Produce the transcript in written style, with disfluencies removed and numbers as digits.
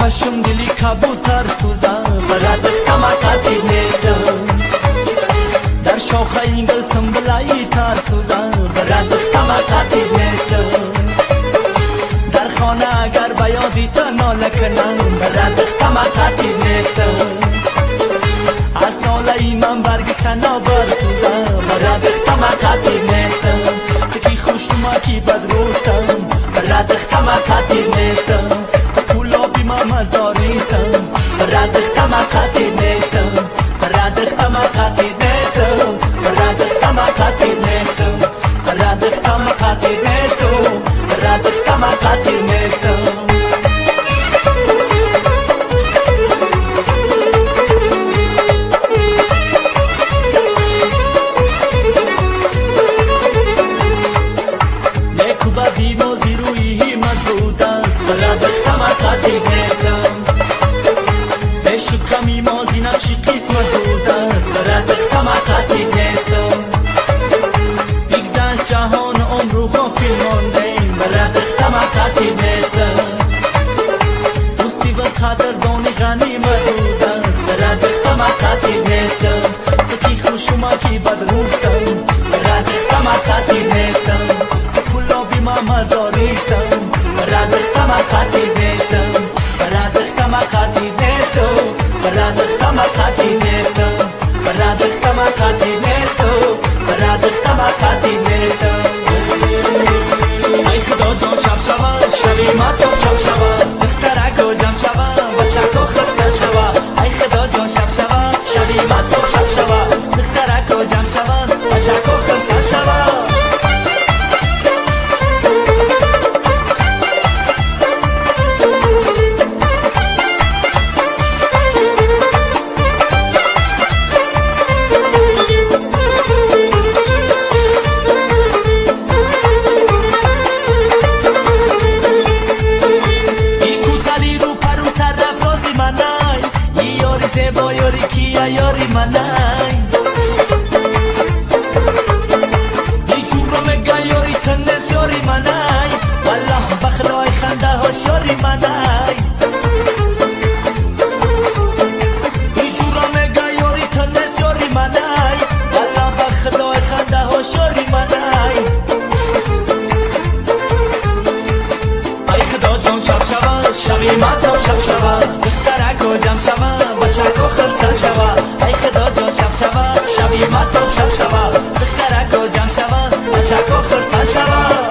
کاشم دلی کبوتر سوزم برات خماقاتی نیستم در شاخه این گل سنبلایی تر سوزم برات خماقاتی نیستم در خانه اگر بیادی تا ناله کنم برات خماقاتی نیستم از ناله من برگ سنابر سوزم برات خماقاتی نیستم تکی خوشنما کی بدروستم برات خماقاتی نیستم مزاریستم برات خماقاتی نیستم برات خماقاتی نیستم برات خماقاتی نیستم برات خماقاتی نیستم برات خماقاتی نیستم نیکو بدی موزی روی همت بود است برات خماقاتی نیستم کمی مازی نقشی قسمت بود است برات خماقاتی نیستم بگذشت جهان عمر و غافل ماندیم برات خماقاتی نیستم دوستی و قدردانی غنیمت بود است برات خماقاتی نیستم تکی خوشما کی بدروستم برات خماقاتی نیستم کلابی ما مزاریستم برات خماقاتی نیستم برات خماقاتی نیستم برات خماقاتی نیستم برات خماقاتی نیستم برات خماقاتی نیستم ای خدا جان شب شود شبی ما تو شب شود دخترک و جمع شود بچک و خرسل شود ای خدا جان شب شود شبی ما تو شب شود دخترک و جمع شود بچک و خرسل شود زیبا یاری کیا یاری منای ای جورو مگا یاری تنس یاری منای والله بخدای خنده هاش یاری منای ای جورو مگا یاری تنس یاری منای والله بخدای خنده هاش یاری منای ای خدا جان شب شود شبی ما تو شب شود دخترک و جمع شود بچک و خرسل شود ای خدا جان شب شود شبی ما تو شب شود دخترک و جمع شود بچک و خرسل شود